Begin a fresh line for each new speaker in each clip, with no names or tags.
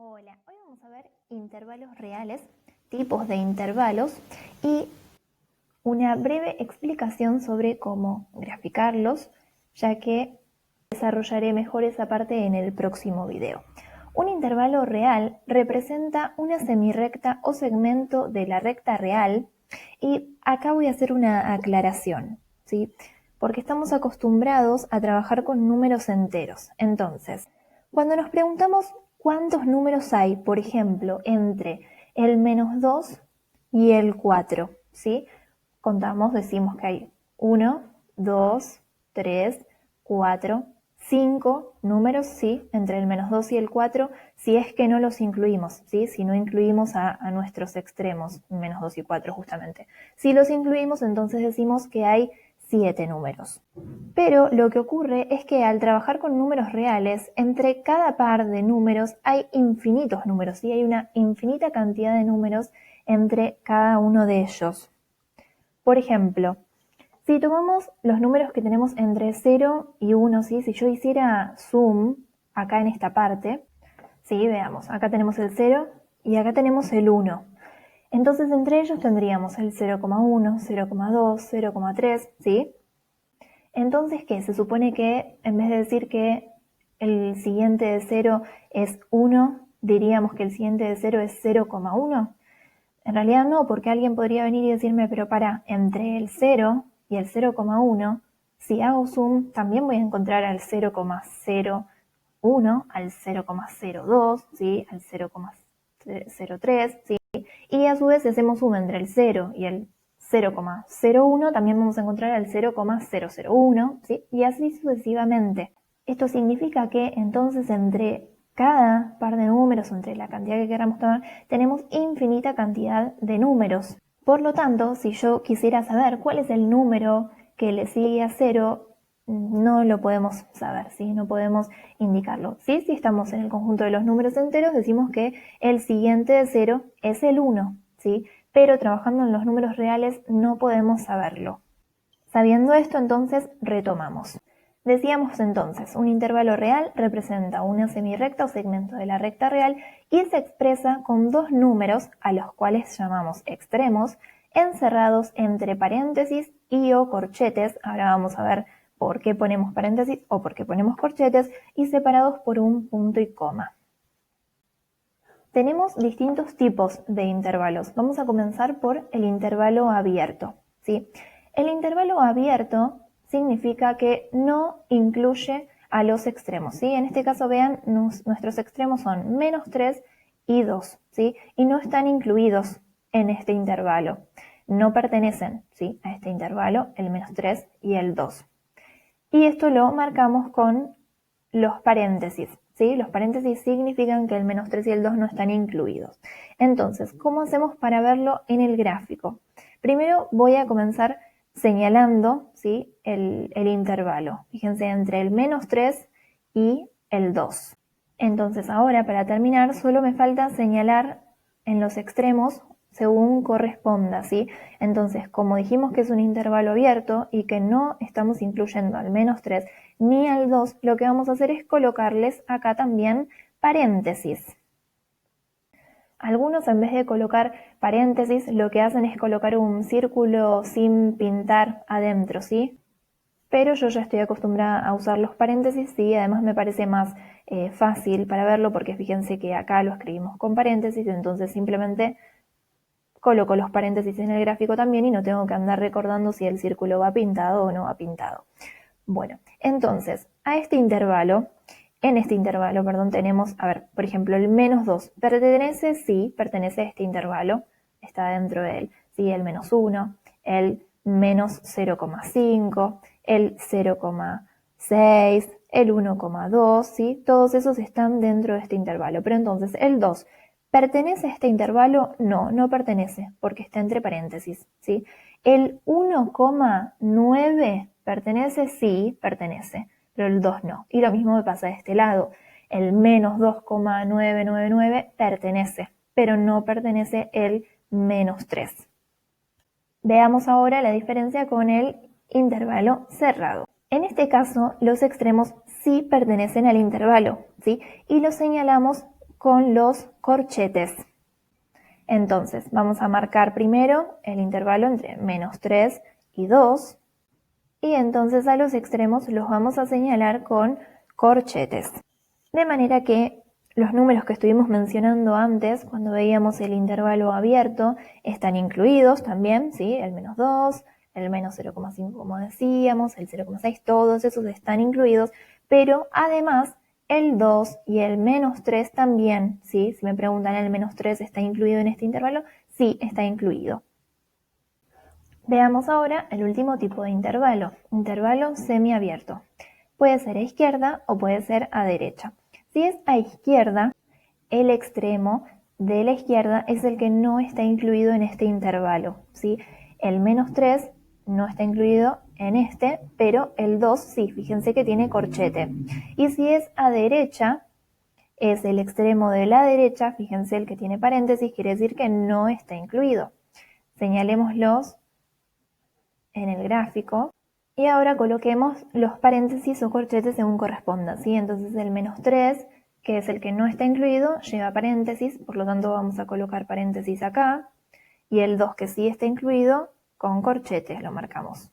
Hola, hoy vamos a ver intervalos reales, tipos de intervalos y una breve explicación sobre cómo graficarlos, ya que desarrollaré mejor esa parte en el próximo video. Un intervalo real representa una semirrecta o segmento de la recta real y acá voy a hacer una aclaración, ¿sí? Porque estamos acostumbrados a trabajar con números enteros. Entonces, cuando nos preguntamos cuántos números hay, por ejemplo, entre el -2 y el 4, ¿sí? Contamos, decimos que hay 1, 2, 3, 4, 5 números, sí, entre el -2 y el 4, si es que no los incluimos, ¿sí? Si no incluimos a nuestros extremos, -2 y 4 justamente. Si los incluimos, entonces decimos que hay 7 números. Pero lo que ocurre es que al trabajar con números reales, entre cada par de números hay infinitos números, ¿sí? Hay una infinita cantidad de números entre cada uno de ellos. Por ejemplo, si tomamos los números que tenemos entre 0 y 1, ¿sí? Si yo hiciera zoom acá en esta parte, ¿sí? Veamos, acá tenemos el 0 y acá tenemos el 1. Entonces entre ellos tendríamos el 0,1, 0,2, 0,3, ¿sí? Entonces, ¿qué? Se supone que en vez de decir que el siguiente de 0 es 1, diríamos que el siguiente de 0 es 0,1. En realidad no, porque alguien podría venir y decirme, pero para, entre el 0 y el 0,1, si hago zoom, también voy a encontrar al 0,01, al 0,02, ¿sí? Al 0,03, ¿sí? Y a su vez, si hacemos zoom entre el 0 y el 0,01, también vamos a encontrar al 0,001, ¿sí? Y así sucesivamente. Esto significa que entonces entre cada par de números, entre la cantidad que queramos tomar, tenemos infinita cantidad de números. Por lo tanto, si yo quisiera saber cuál es el número que le sigue a 0, no lo podemos saber, ¿sí? No podemos indicarlo. ¿Sí? Si estamos en el conjunto de los números enteros, decimos que el siguiente de 0 es el 1, ¿sí? Pero trabajando en los números reales no podemos saberlo. Sabiendo esto, entonces retomamos. Decíamos entonces, un intervalo real representa una semirrecta o segmento de la recta real y se expresa con dos números, a los cuales llamamos extremos, encerrados entre paréntesis y o corchetes. Ahora vamos a ver por qué ponemos paréntesis o por qué ponemos corchetes, y separados por un punto y coma. Tenemos distintos tipos de intervalos. Vamos a comenzar por el intervalo abierto, ¿sí? El intervalo abierto significa que no incluye a los extremos, ¿sí? En este caso, vean, nuestros extremos son -3 y 2, ¿sí? Y no están incluidos en este intervalo. No pertenecen, ¿sí? A este intervalo, el -3 y el 2. Y esto lo marcamos con los paréntesis, ¿sí? Los paréntesis significan que el -3 y el 2 no están incluidos. Entonces, ¿cómo hacemos para verlo en el gráfico? Primero voy a comenzar señalando, ¿sí? el intervalo. Fíjense, entre el -3 y el 2. Entonces, ahora para terminar, solo me falta señalar en los extremos según corresponda, ¿sí? Entonces, como dijimos que es un intervalo abierto y que no estamos incluyendo al -3 ni al 2, lo que vamos a hacer es colocarles acá también paréntesis. Algunos, en vez de colocar paréntesis, lo que hacen es colocar un círculo sin pintar adentro, ¿sí? Pero yo ya estoy acostumbrada a usar los paréntesis y además me parece más fácil para verlo, porque fíjense que acá lo escribimos con paréntesis, entonces simplemente coloco los paréntesis en el gráfico también y no tengo que andar recordando si el círculo va pintado o no va pintado. Bueno, entonces, en este intervalo, tenemos, a ver, por ejemplo, el -2. ¿Pertenece? Sí, pertenece a este intervalo, está dentro de él. Sí, el -1, el -0,5, el 0,6, el 1,2, ¿sí? Todos esos están dentro de este intervalo. Pero entonces, el 2, ¿pertenece a este intervalo? No, no pertenece, porque está entre paréntesis, ¿sí? El 1,9 ¿pertenece? Sí, pertenece, pero el 2 no. Y lo mismo me pasa de este lado. El -2,999 pertenece, pero no pertenece el -3. Veamos ahora la diferencia con el intervalo cerrado. En este caso, los extremos sí pertenecen al intervalo, ¿sí? Y los señalamos con los corchetes. Entonces, vamos a marcar primero el intervalo entre -3 y 2, y entonces a los extremos los vamos a señalar con corchetes. De manera que los números que estuvimos mencionando antes, cuando veíamos el intervalo abierto, están incluidos también, ¿sí? El -2, el -0,5 como decíamos, el 0,6, todos esos están incluidos, pero además el 2 y el -3 también, ¿sí? Si me preguntan, ¿el -3 está incluido en este intervalo? Sí, está incluido. Veamos ahora el último tipo de intervalo semiabierto. Puede ser a izquierda o puede ser a derecha. Si es a izquierda, el extremo de la izquierda es el que no está incluido en este intervalo, ¿sí? El -3 no está incluido en este, pero el 2 sí, fíjense que tiene corchete. Y si es a derecha, es el extremo de la derecha, fíjense el que tiene paréntesis, quiere decir que no está incluido. Señalémoslos en el gráfico y ahora coloquemos los paréntesis o corchetes según corresponda, ¿sí? Entonces el -3, que es el que no está incluido, lleva paréntesis, por lo tanto vamos a colocar paréntesis acá, y el 2 que sí está incluido, con corchetes lo marcamos.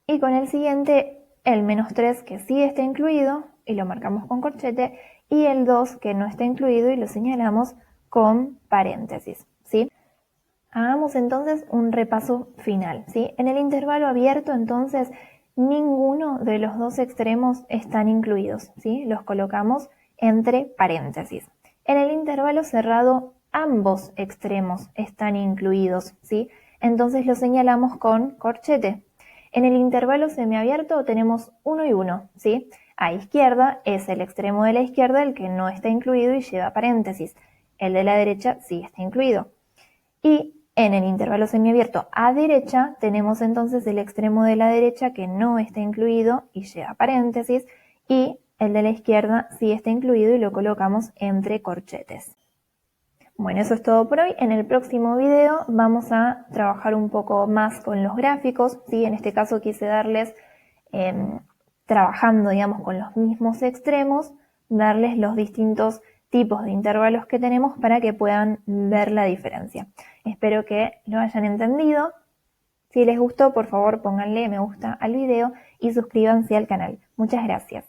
Y con el siguiente, el -3 que sí está incluido, y lo marcamos con corchete, y el 2 que no está incluido y lo señalamos con paréntesis, ¿sí? Hagamos entonces un repaso final, ¿sí? En el intervalo abierto, entonces, ninguno de los dos extremos están incluidos, ¿sí? Los colocamos entre paréntesis. En el intervalo cerrado, ambos extremos están incluidos, ¿sí? Entonces lo señalamos con corchete. En el intervalo semiabierto tenemos 1 y 1, ¿sí? A izquierda es el extremo de la izquierda el que no está incluido y lleva paréntesis. El de la derecha sí está incluido. Y en el intervalo semiabierto a derecha tenemos entonces el extremo de la derecha que no está incluido y lleva paréntesis, y el de la izquierda sí está incluido y lo colocamos entre corchetes. Bueno, eso es todo por hoy. En el próximo video vamos a trabajar un poco más con los gráficos, ¿sí? En este caso quise darles, trabajando digamos con los mismos extremos, darles los distintos tipos de intervalos que tenemos para que puedan ver la diferencia. Espero que lo hayan entendido. Si les gustó, por favor pónganle me gusta al video y suscríbanse al canal. Muchas gracias.